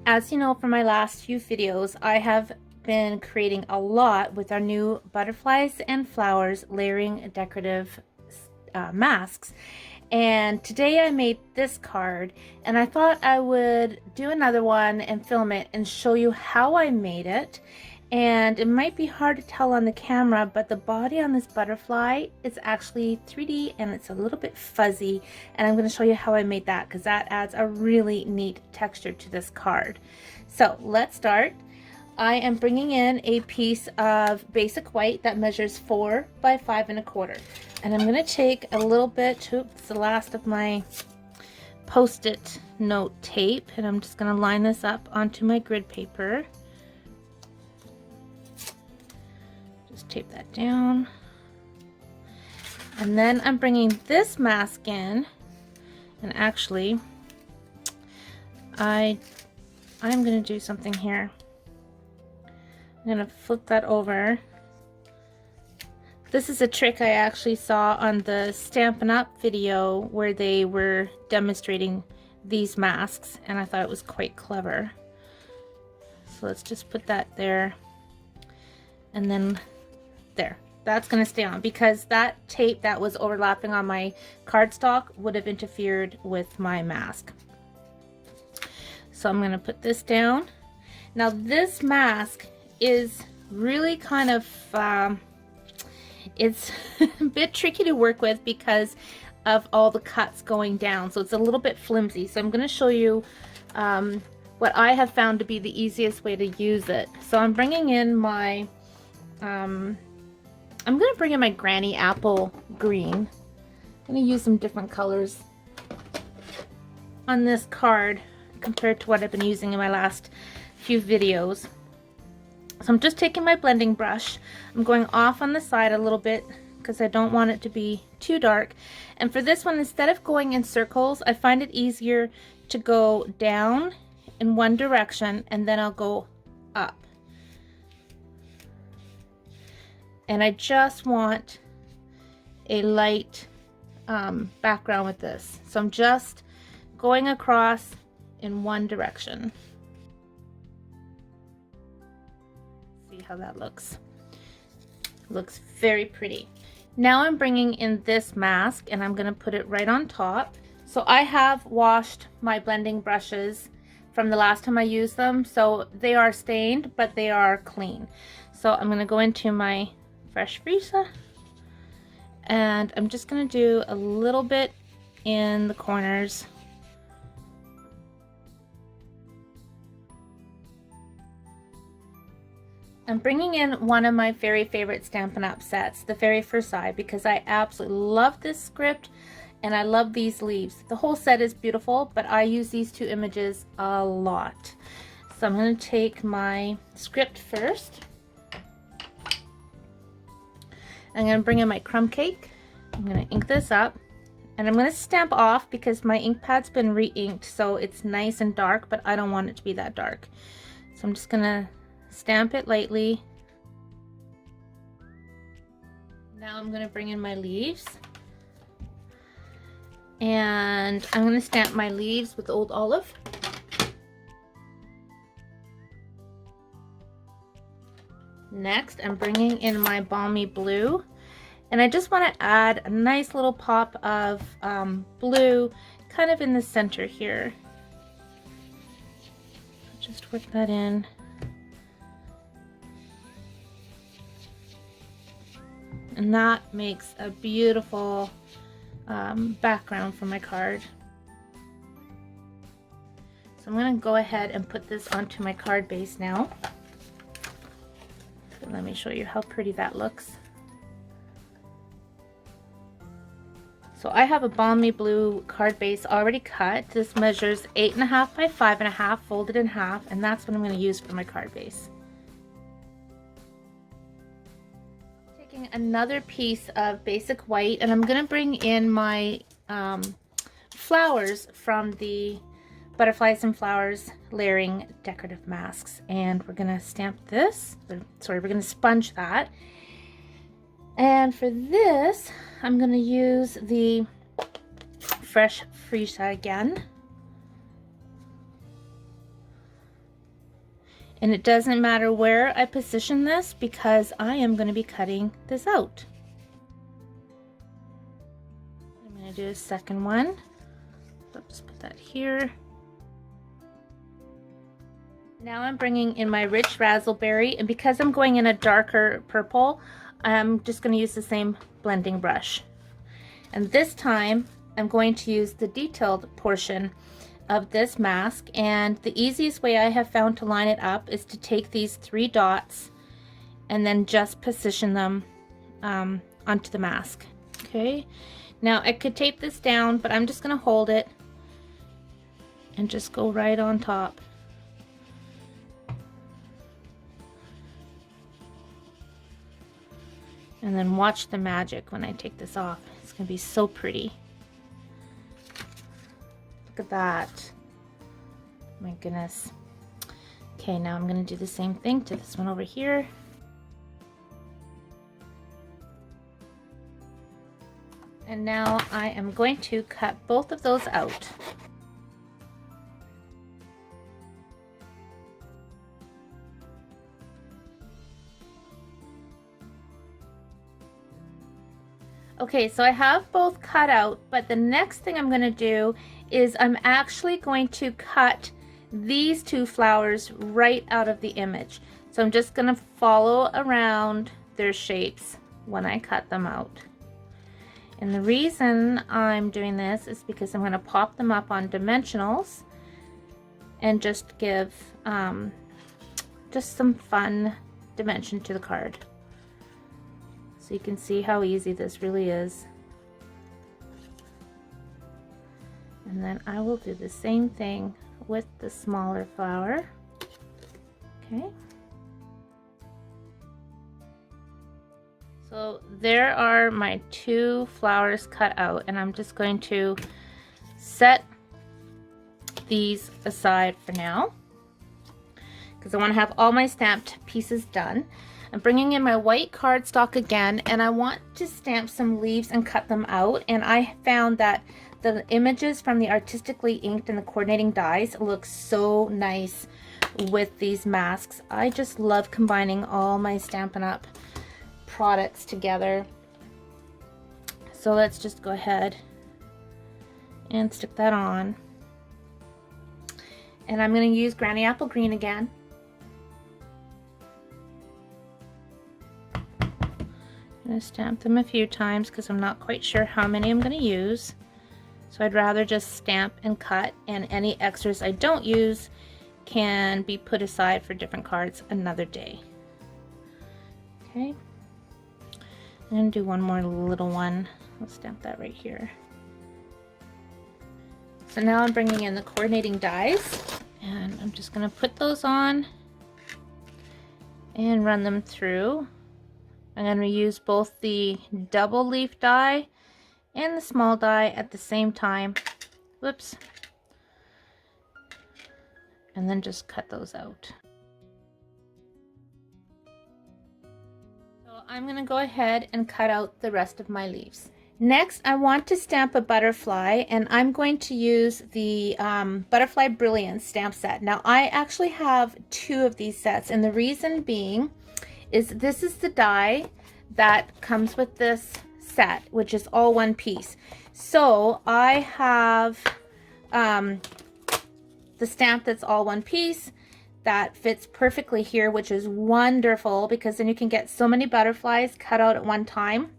As you know from my last few videos, I have been creating a lot with our new butterflies and flowers layering decorative masks. And today I made this card, and I thought I would do another one and film it and show you how I made it. And it might be hard to tell on the camera, but the body on this butterfly is actually 3D and it's a little bit fuzzy, and I'm going to show you how I made that because that adds a really neat texture to this card. So let's start. I am bringing in a piece of basic white that measures 4 by 5 1/4, and I'm going to take a little bit, oops, the last of my post-it note tape, and I'm just going to line this up onto my grid paper. Just tape that down, and then I'm bringing this mask in, and actually I'm going to do something here. I'm going to flip that over. This is a trick I actually saw on the Stampin' Up video where they were demonstrating these masks, and I thought it was quite clever. So let's just put that there, and then there. That's going to stay on because that tape that was overlapping on my cardstock would have interfered with my mask. So I'm going to put this down. Now this mask is really kind of it's a bit tricky to work with because of all the cuts going down, so it's a little bit flimsy. So I'm going to show you what I have found to be the easiest way to use it. So I'm bringing in my I'm going to bring in my Granny Apple Green. I'm going to use some different colors on this card compared to what I've been using in my last few videos. So I'm just taking my blending brush. I'm going off on the side a little bit because I don't want it to be too dark. And for this one, instead of going in circles, I find it easier to go down in one direction and then I'll go up. And I just want a light background with this. So I'm just going across in one direction. See how that looks. Looks very pretty. Now I'm bringing in this mask and I'm going to put it right on top. So I have washed my blending brushes from the last time I used them, so they are stained but they are clean. So I'm going to go into my fresh freezer and I'm just going to do a little bit in the corners. I'm bringing in one of my very favorite Stampin' Up sets, the very first side, because I absolutely love this script and I love these leaves. The whole set is beautiful, but I use these two images a lot. So I'm going to take my script first. I'm going to bring in my crumb cake. I'm going to ink this up and I'm going to stamp off because my ink pad's been re-inked, so it's nice and dark, but I don't want it to be that dark. So I'm just going to stamp it lightly. Now I'm going to bring in my leaves and I'm going to stamp my leaves with Old Olive. Next I'm bringing in my Balmy Blue, and I just want to add a nice little pop of blue kind of in the center here. Just work that in. And that makes a beautiful background for my card. So I'm going to go ahead and put this onto my card base now. So let me show you how pretty that looks. So I have a Balmy Blue card base already cut. This measures 8.5 by 5.5 folded in half, and that's what I'm going to use for my card base. Another piece of basic white, and I'm going to bring in my flowers from the Butterflies and Flowers layering decorative masks, and we're going to stamp this, sorry, we're going to sponge that. And for this I'm going to use the fresh freesia again. And it doesn't matter where I position this because I am going to be cutting this out. I'm going to do a second one. Let's put that here. Now I'm bringing in my rich raspberry, and because I'm going in a darker purple, I'm just going to use the same blending brush. And this time I'm going to use the detailed portion of this mask, and the easiest way I have found to line it up is to take these 3 dots and then just position them onto the mask. Okay, now I could tape this down, but I'm just going to hold it and just go right on top. And then watch the magic when I take this off. It's going to be so pretty. Look at that. My goodness. Okay, now I'm going to do the same thing to this one over here. And now I am going to cut both of those out. Okay, so I have both cut out, but the next thing I'm going to do is I'm actually going to cut these 2 flowers right out of the image. So I'm just going to follow around their shapes when I cut them out. And the reason I'm doing this is because I'm going to pop them up on dimensionals and just give just some fun dimension to the card. So you can see how easy this really is. And then I will do the same thing with the smaller flower. Okay. So there are my 2 flowers cut out, and I'm just going to set these aside for now because I want to have all my stamped pieces done. I'm bringing in my white cardstock again, and I want to stamp some leaves and cut them out. And I found that the images from the artistically inked and the coordinating dies look so nice with these masks. I just love combining all my Stampin' Up products together. So let's just go ahead and stick that on. And I'm going to use Granny Apple Green again. I'm going to stamp them a few times because I'm not quite sure how many I'm going to use. So I'd rather just stamp and cut, and any extras I don't use can be put aside for different cards another day. Okay. I'm going to do one more little one. I'll stamp that right here. So now I'm bringing in the coordinating dies, and I'm just going to put those on and run them through. I'm going to use both the double leaf die and the small die at the same time. Whoops. And then just cut those out. So I'm going to go ahead and cut out the rest of my leaves. Next, I want to stamp a butterfly, and I'm going to use the Butterfly Brilliance stamp set. Now, I actually have 2 of these sets, and the reason being is this is the die that comes with this set, which is all one piece. So I have the stamp that's all one piece that fits perfectly here, which is wonderful because then you can get so many butterflies cut out at one time.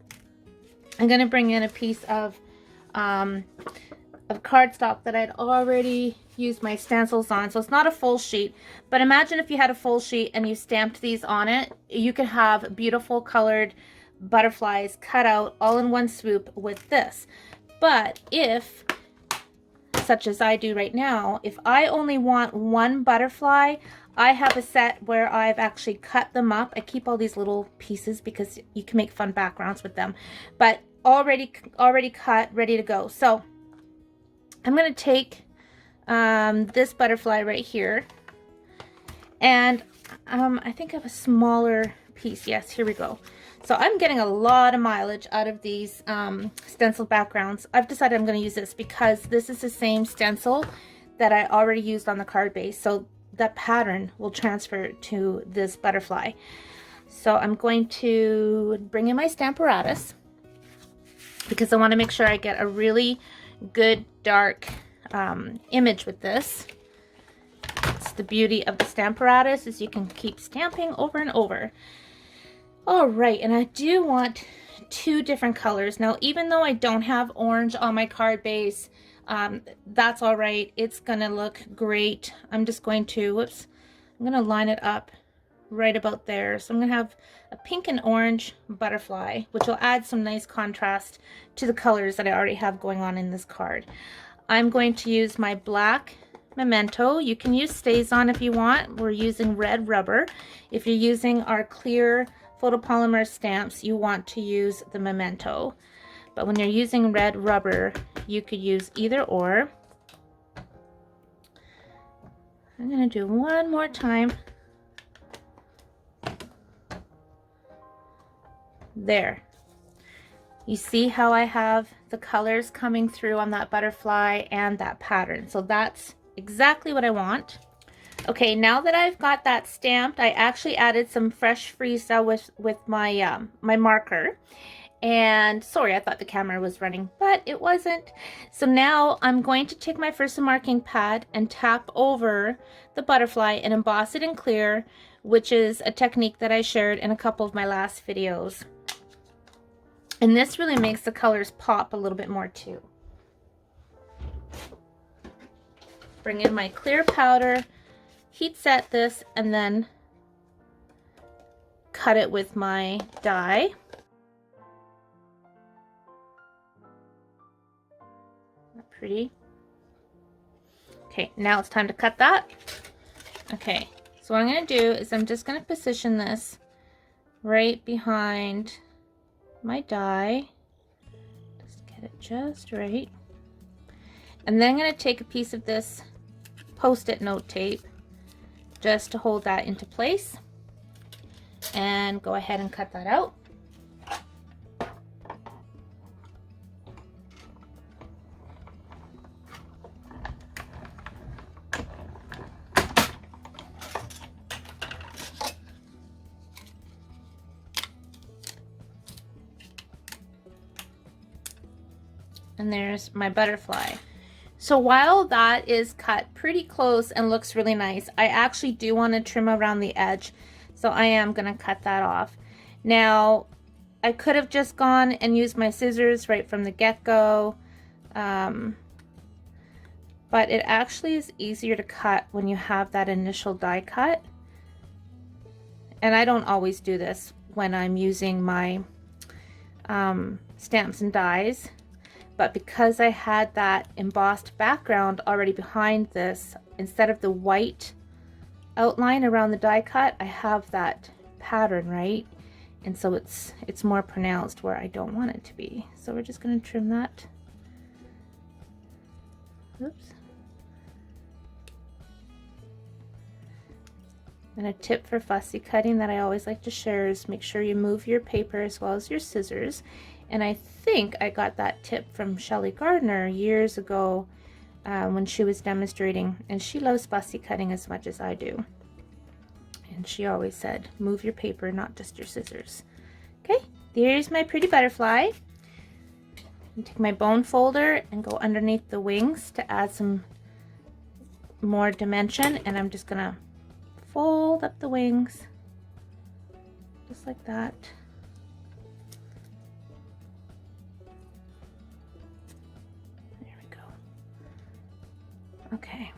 I'm going to bring in a piece of cardstock that I'd already used my stencils on. So it's not a full sheet, but imagine if you had a full sheet and you stamped these on it, you could have beautiful colored butterflies cut out all in one swoop with this. But if, such as I do right now, if I only want one butterfly, I have a set where I've actually cut them up. I keep all these little pieces because you can make fun backgrounds with them, but already cut, ready to go. So I'm going to take this butterfly right here, and I think I have a smaller piece. Yes, here we go. So I'm getting a lot of mileage out of these stencil backgrounds. I've decided I'm going to use this because this is the same stencil that I already used on the card base. So that pattern will transfer to this butterfly. So I'm going to bring in my Stamparatus because I want to make sure I get a really good dark image with this. It's the beauty of the Stamparatus is you can keep stamping over and over. All right, and I do want 2 different colors. Now, even though I don't have orange on my card base, that's all right. It's gonna look great. I'm just going to, I'm gonna line it up right about there. So I'm gonna have a pink and orange butterfly, which will add some nice contrast to the colors that I already have going on in this card. I'm going to use my black memento. You can use StazOn if you want. We're using red rubber. If you're using our clear photopolymer stamps, you want to use the memento. But when you're using red rubber, you could use either or. I'm going to do one more time. There. You see how I have the colors coming through on that butterfly and that pattern. So that's exactly what I want. Okay, now that I've got that stamped, I actually added some fresh freesia with my my marker. And sorry, I thought the camera was running, but it wasn't. So now I'm going to take my first marking pad and tap over the butterfly and emboss it in clear, which is a technique that I shared in a couple of my last videos. And this really makes the colors pop a little bit more too. Bring in my clear powder, heat set this, and then cut it with my die. Pretty. Okay, now it's time to cut that. Okay, so what I'm going to do is I'm just going to position this right behind my die. Just get it just right. And then I'm going to take a piece of this Post-it note tape just to hold that into place and go ahead and cut that out. And there's my butterfly. So while that is cut pretty close and looks really nice, I actually do want to trim around the edge. So I am going to cut that off. Now, I could have just gone and used my scissors right from the get-go. But it actually is easier to cut when you have that initial die cut. And I don't always do this when I'm using my stamps and dies. But because I had that embossed background already behind this, instead of the white outline around the die cut, I have that pattern, right? And so it's more pronounced where I don't want it to be. So we're just going to trim that. Oops. And a tip for fussy cutting that I always like to share is make sure you move your paper as well as your scissors. And I think I got that tip from Shelley Gardner years ago when she was demonstrating, and she loves fussy cutting as much as I do. And she always said, move your paper, not just your scissors. Okay, there's my pretty butterfly. And take my bone folder and go underneath the wings to add some more dimension, and I'm just gonna fold up the wings just like that. Okay,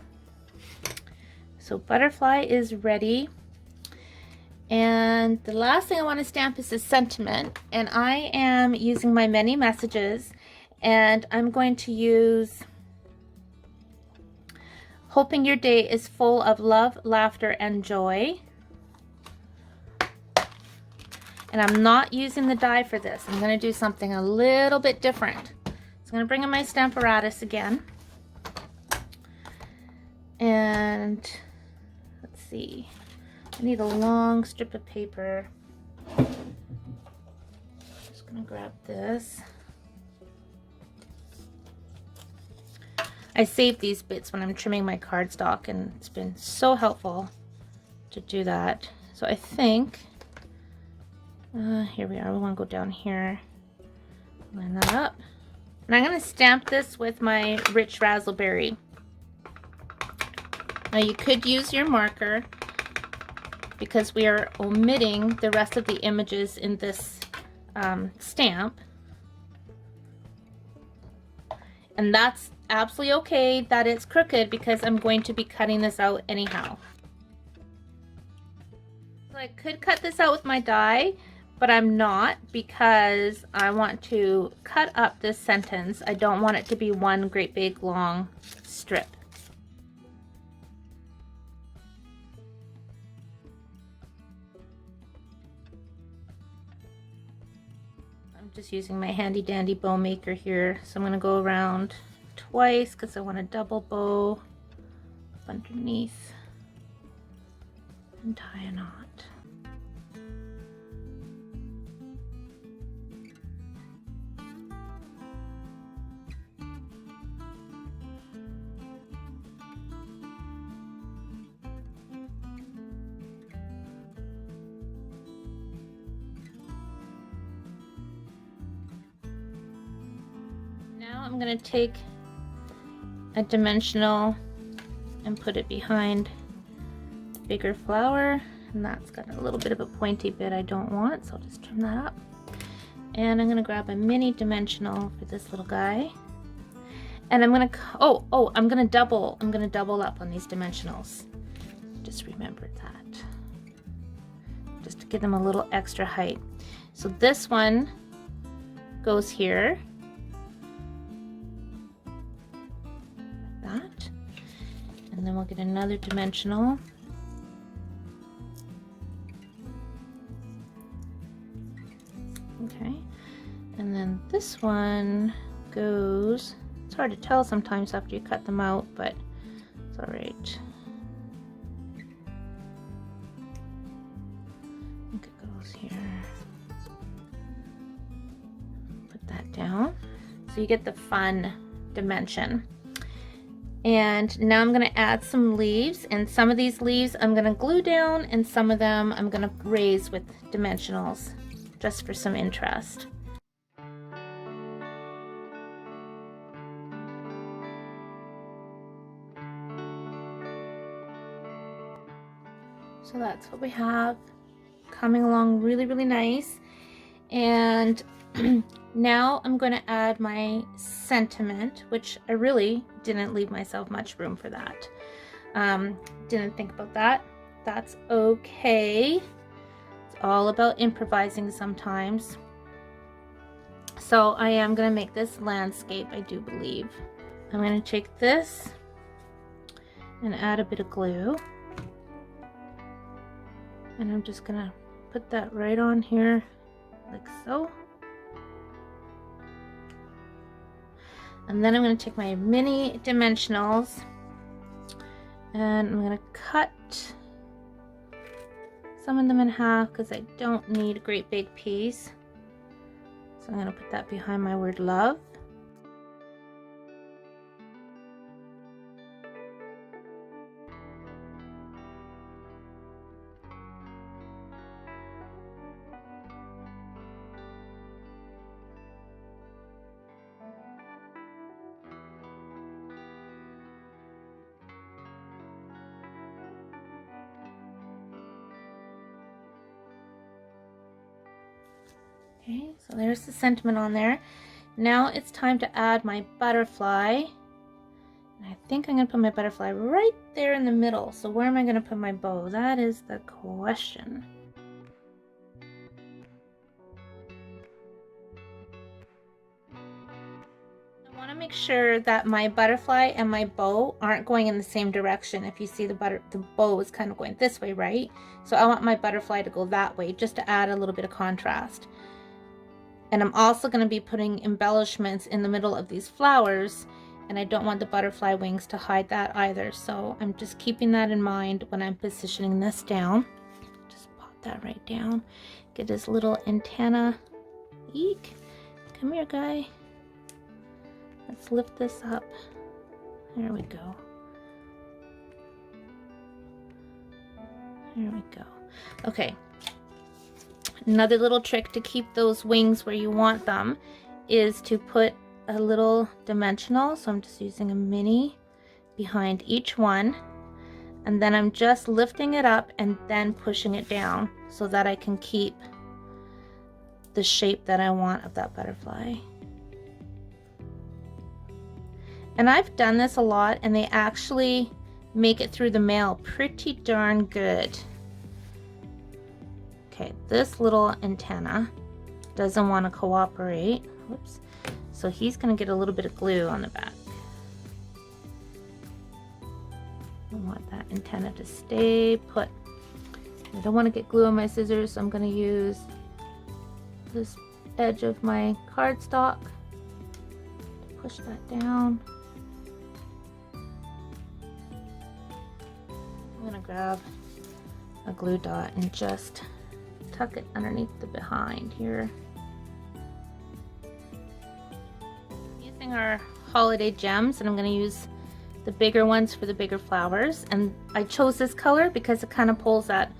so butterfly is ready, and the last thing I want to stamp is a sentiment, and I am using my many messages, and I'm going to use hoping your day is full of love, laughter, and joy. And I'm not using the die for this. I'm going to do something a little bit different. So I'm going to bring in my Stamparatus again. And let's see, I need a long strip of paper. Just gonna grab this. I save these bits when I'm trimming my cardstock, and it's been so helpful to do that. So I think, here we are, we want to go down here, line that up. And I'm going to stamp this with my Rich Razzleberry. Now you could use your marker because we are omitting the rest of the images in this stamp. And that's absolutely okay that it's crooked because I'm going to be cutting this out anyhow. So I could cut this out with my die, but I'm not because I want to cut up this sentence. I don't want it to be one great big long strip. I'm just using my handy dandy bow maker here. So I'm going to go around twice because I want a double bow underneath and tie a knot. Now I'm going to take a dimensional and put it behind a bigger flower, and that's got a little bit of a pointy bit I don't want, so I'll just trim that up. And I'm going to grab a mini dimensional for this little guy, and I'm going to I'm going to double up on these dimensionals. Just remembered that, just to give them a little extra height. So this one goes here. And then we'll get another dimensional. Okay, and then this one goes, it's hard to tell sometimes after you cut them out, but it's all right. I think it goes here. Put that down. So you get the fun dimension. And now I'm going to add some leaves, and some of these leaves I'm going to glue down, and some of them I'm going to raise with dimensionals just for some interest. So that's what we have coming along really, really nice. And now I'm going to add my sentiment, which I really didn't leave myself much room for that. Didn't think about that. That's okay. It's all about improvising sometimes. So I am going to make this landscape, I do believe. I'm going to take this and add a bit of glue. And I'm just going to put that right on here like so. And then I'm going to take my mini dimensionals and I'm going to cut some of them in half because I don't need a great big piece. So I'm going to put that behind my word love. Okay, so there's the sentiment on there. Now it's time to add my butterfly. And I think I'm going to put my butterfly right there in the middle. So where am I going to put my bow? That is the question. I want to make sure that my butterfly and my bow aren't going in the same direction. If you see the bow is kind of going this way, right? So I want my butterfly to go that way just to add a little bit of contrast. And I'm also going to be putting embellishments in the middle of these flowers, and I don't want the butterfly wings to hide that either. So I'm just keeping that in mind when I'm positioning this down. Just pop that right down. Get his little antenna. Eek. Come here, guy. Let's lift this up There we go. There we go. Okay. Another little trick to keep those wings where you want them is to put a little dimensional. So I'm just using a mini behind each one. And then I'm just lifting it up and then pushing it down so that I can keep the shape that I want of that butterfly. And I've done this a lot, and they actually make it through the mail pretty darn good. Okay, this little antenna doesn't want to cooperate. Whoops. So he's going to get a little bit of glue on the back. I want that antenna to stay put. I don't want to get glue on my scissors, so I'm going to use this edge of my cardstock to push that down. I'm going to grab a glue dot and just tuck it underneath the behind here. Using our holiday gems, and I'm going to use the bigger ones for the bigger flowers, and I chose this color because it kind of pulls that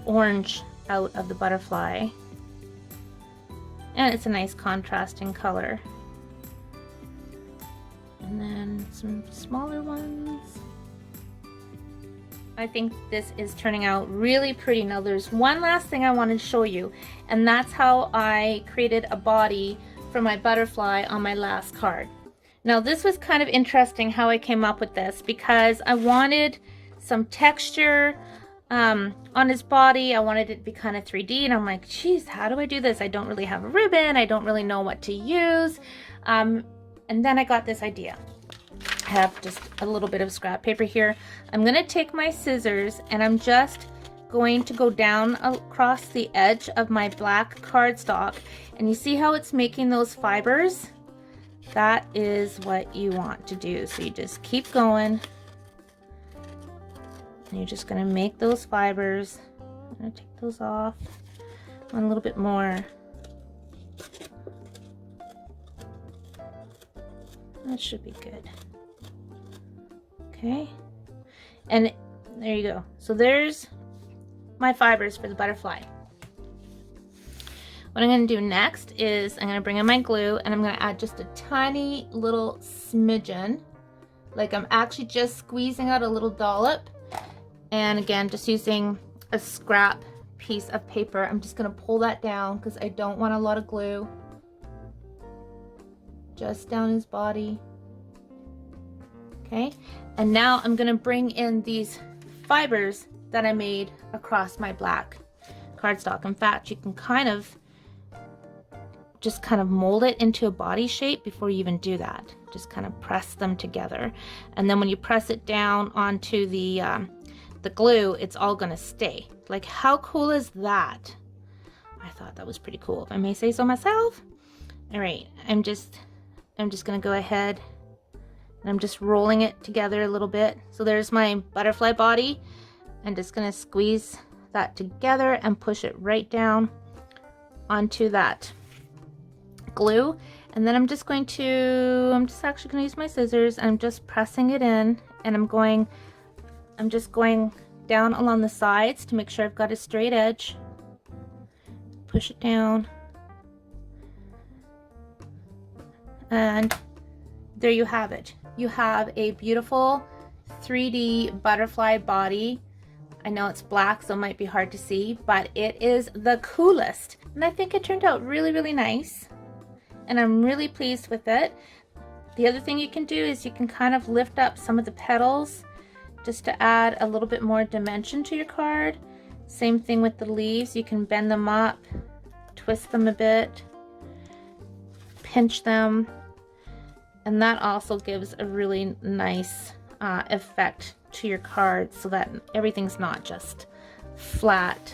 orange out of the butterfly, and it's a nice contrasting color. And then some smaller ones. I think this is turning out really pretty. Now there's one last thing I want to show you, and that's how I created a body for my butterfly on my last card. Now this was kind of interesting how I came up with this, because I wanted some texture on his body. I wanted it to be kind of 3D, and I'm like, geez, how do I do this? I don't really have a ribbon. I don't really know what to use. And then I got this idea. I have just a little bit of scrap paper here. I'm going to take my scissors, and I'm just going to go down across the edge of my black cardstock, and you see how it's making those fibers? That is what you want to do. So you just keep going, and you're just going to make those fibers. I'm going to take those off. One little bit more. That should be good. Okay, and there you go. So there's my fibers for the butterfly. What I'm going to do next is I'm going to bring in my glue, and I'm going to add just a tiny little smidgen. Like I'm actually just squeezing out a little dollop. And again, just using a scrap piece of paper, I'm just going to pull that down because I don't want a lot of glue. Just down his body. Okay, and now I'm going to bring in these fibers that I made across my black cardstock. In fact, you can kind of just mold it into a body shape before you even do that. Just kind of press them together, and then when you press it down onto the glue, it's all going to stay. Like, how cool is that? I thought that was pretty cool, if I may say so myself. All right, I'm just going to go ahead, and I'm just rolling it together a little bit. So there's my butterfly body. I'm just going to squeeze that together and push it right down onto that glue. And then I'm just actually going to use my scissors, and I'm just pressing it in, and I'm just going down along the sides to make sure I've got a straight edge. Push it down. And there you have it. You have a beautiful 3D butterfly body. I know it's black, so it might be hard to see, but it is the coolest. And I think it turned out really, really nice. And I'm really pleased with it. The other thing you can do is you can kind of lift up some of the petals just to add a little bit more dimension to your card. Same thing with the leaves. You can bend them up, twist them a bit, pinch them. And that also gives a really nice effect to your card, so that everything's not just flat.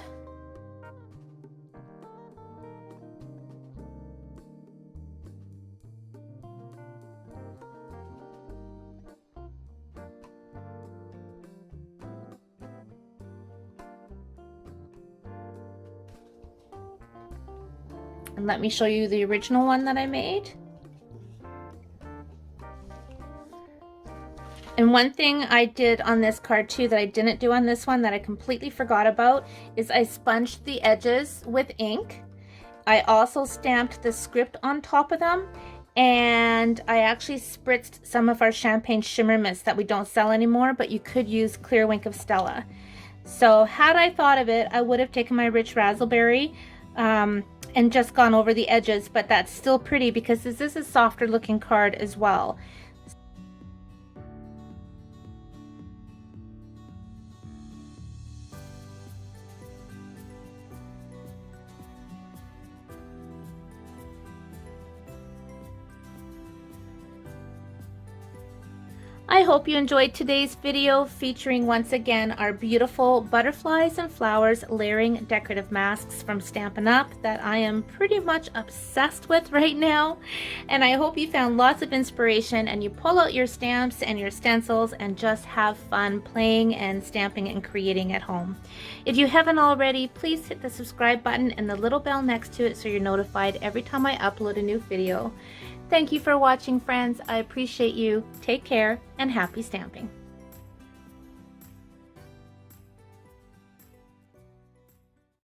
And let me show you the original one that I made. And one thing I did on this card too that I didn't do on this one that I completely forgot about is I sponged the edges with ink. I also stamped the script on top of them, and I actually spritzed some of our champagne shimmer mist that we don't sell anymore, but you could use Clear Wink of Stella. So had I thought of it, I would have taken my rich raspberry and just gone over the edges, but that's still pretty because this is a softer looking card as well. I hope you enjoyed today's video featuring once again our beautiful butterflies and flowers layering decorative masks from Stampin' Up that I am pretty much obsessed with right now. And I hope you found lots of inspiration and you pull out your stamps and your stencils and just have fun playing and stamping and creating at home. If you haven't already, please hit the subscribe button and the little bell next to it so you're notified every time I upload a new video. Thank you for watching, friends. I appreciate you. Take care and happy stamping.